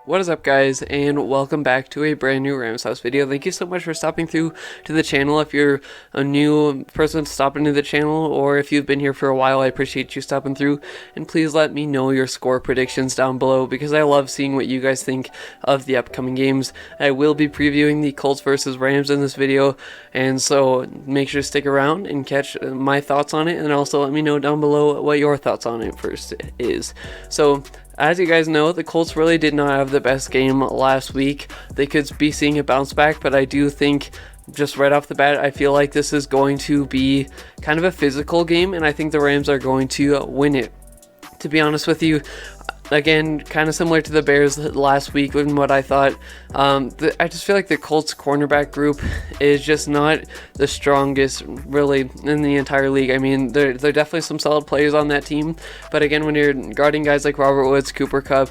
What is up, guys, and welcome back to a brand new Rams House video. Thank you so much for stopping through to the channel. If you're a new person stopping to the channel, or if you've been here for a while, I appreciate you stopping through. And please let me know your score predictions down below, because I love seeing what you guys think of the upcoming games. I will be previewing the Colts versus Rams in this video, and so make sure to stick around and catch my thoughts on it, and also let me know down below what your thoughts on it first is. So, as you guys know, the Colts really did not have the best game last week. They could be seeing a bounce back, but I do think just right off the bat, I feel like this is going to be kind of a physical game, and I think the Rams are going to win it. To be honest with you, again, kind of similar to the Bears last week and what I thought. I just feel like the Colts cornerback group is just not the strongest really in the entire league. I mean, there are definitely some solid players on that team, but again, when you're guarding guys like Robert Woods, Cooper Kupp,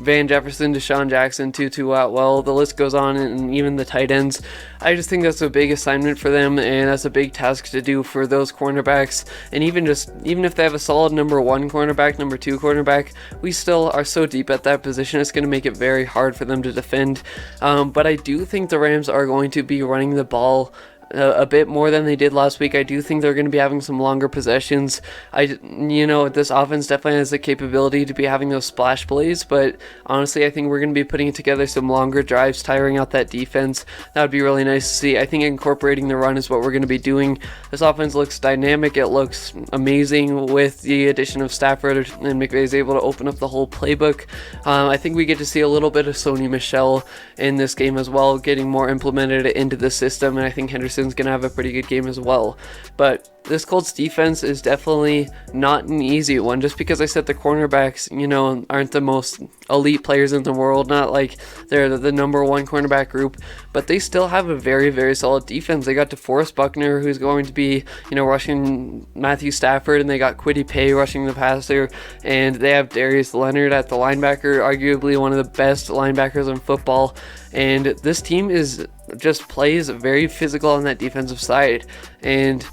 Van Jefferson, Deshaun Jackson, Tutu Atwell, the list goes on, and even the tight ends. I just think that's a big assignment for them, and that's a big task to do for those cornerbacks. And even if they have a solid number one cornerback, number two cornerback, we still are so deep at that position, it's going to make it very hard for them to defend. But I do think the Rams are going to be running the ball a bit more than they did last week. I do think they're going to be having some longer possessions. This offense definitely has the capability to be having those splash plays, but honestly, I think we're going to be putting together some longer drives, tiring out that defense. That would be really nice to see. I think incorporating the run is what we're going to be doing. This offense looks dynamic. It looks amazing with the addition of Stafford, and McVay is able to open up the whole playbook. I think we get to see a little bit of Sony Michel in this game as well, getting more implemented into the system, and I think Henderson's going to have a pretty good game as well. But this Colts defense is definitely not an easy one, just because I said the cornerbacks, aren't the most elite players in the world, not like they're the number one cornerback group, but they still have a very, very solid defense. They got DeForest Buckner, who's going to be, rushing Matthew Stafford, and they got Kwity Paye rushing the passer, and they have Darius Leonard at the linebacker, arguably one of the best linebackers in football. And this team just plays very physical on that defensive side, and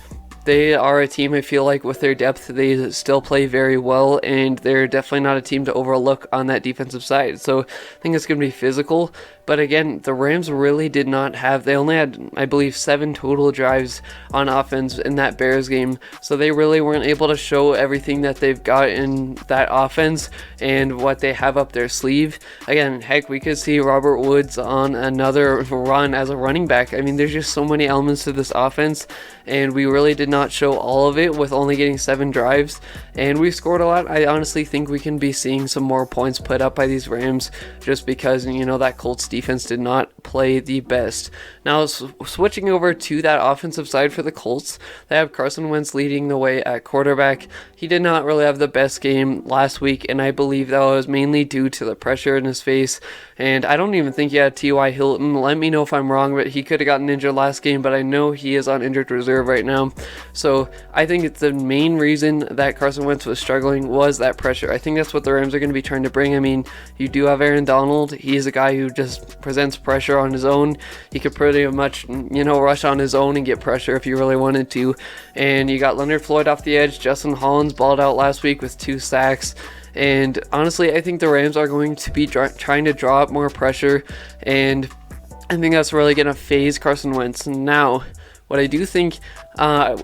they are a team, I feel like, with their depth, they still play very well, and they're definitely not a team to overlook on that defensive side. So I think it's going to be physical. But again, the Rams really did not have, they only had, I believe, 7 total drives on offense in that Bears game. So they really weren't able to show everything that they've got in that offense and what they have up their sleeve. Again, heck, we could see Robert Woods on another run as a running back. I mean, there's just so many elements to this offense, and we really did not show all of it with only getting 7 drives. And we scored a lot. I honestly think we can be seeing some more points put up by these Rams, just because, that Colts defense did not play the best. Now, switching over to that offensive side for the Colts, they have Carson Wentz leading the way at quarterback. He did not really have the best game last week, and I believe that was mainly due to the pressure in his face. And I don't even think he had T.Y. Hilton. Let me know if I'm wrong, but he could have gotten injured last game, but I know he is on injured reserve right now. So I think it's the main reason that Carson Wentz was struggling was that pressure. I think that's what the Rams are going to be trying to bring. I mean, you do have Aaron Donald. He's a guy who just presents pressure on his own. He could pretty much, rush on his own and get pressure if he really wanted to. And you got Leonard Floyd off the edge. Justin Hollins balled out last week with 2 sacks. And honestly, I think the Rams are going to be trying to draw up more pressure, and I think that's really going to phase Carson Wentz. Now, what I do think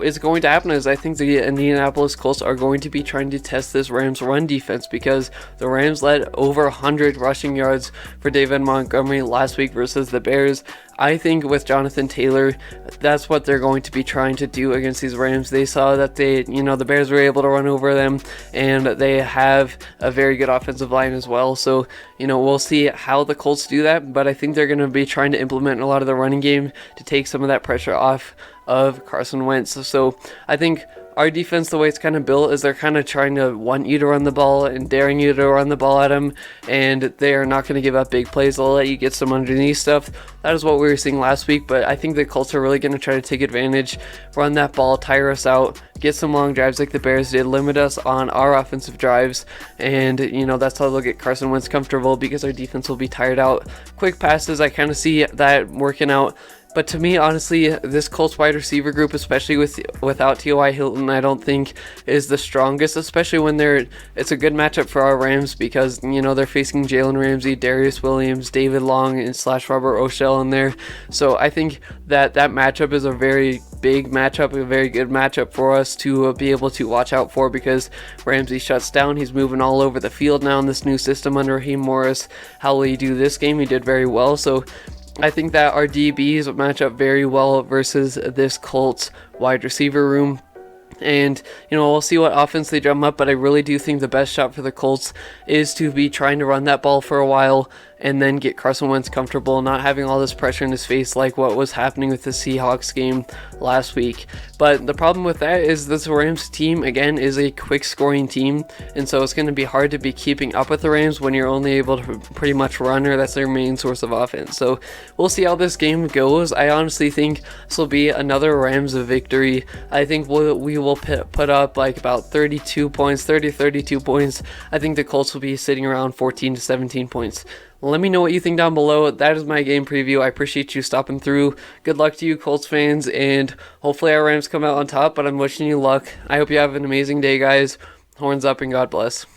is going to happen is I think the Indianapolis Colts are going to be trying to test this Rams run defense, because the Rams led over 100 rushing yards for David Montgomery last week versus the Bears. I think with Jonathan Taylor, that's what they're going to be trying to do against these Rams. They saw that the Bears were able to run over them, and they have a very good offensive line as well. So, we'll see how the Colts do that, but I think they're going to be trying to implement a lot of the running game to take some of that pressure off of Carson Wentz. So I think our defense, the way it's kind of built, is they're kind of trying to want you to run the ball and daring you to run the ball at them, and they're not going to give up big plays. They'll let you get some underneath stuff. That is what we were seeing last week, but I think the Colts are really going to try to take advantage, run that ball, tire us out, get some long drives like the Bears did, limit us on our offensive drives, and that's how they'll get Carson Wentz comfortable, because our defense will be tired out. Quick passes, I kind of see that working out, But to me, honestly, this Colts wide receiver group, especially without T.Y. Hilton, I don't think is the strongest, especially when it's a good matchup for our Rams because, they're facing Jalen Ramsey, Darius Williams, David Long, and / Robert Oshell in there. So I think that matchup is a very big matchup, a very good matchup for us to be able to watch out for because Ramsey shuts down. He's moving all over the field now in this new system under Raheem Morris. How will he do this game? He did very well. So I think that our DBs match up very well versus this Colts wide receiver room. And, we'll see what offense they drum up, but I really do think the best shot for the Colts is to be trying to run that ball for a while and then get Carson Wentz comfortable, not having all this pressure in his face like what was happening with the Seahawks game last week. But the problem with that is this Rams team, again, is a quick scoring team, and so it's going to be hard to be keeping up with the Rams when you're only able to pretty much run, or that's their main source of offense. So we'll see how this game goes. I honestly think this will be another Rams victory. I think we will put up like about 32 points. I think the Colts will be sitting around 14 to 17 points. Let me know what you think down below. That is my game preview. I appreciate you stopping through. Good luck to you, Colts fans, and hopefully our Rams come out on top, but I'm wishing you luck. I hope you have an amazing day, guys. Horns up and God bless.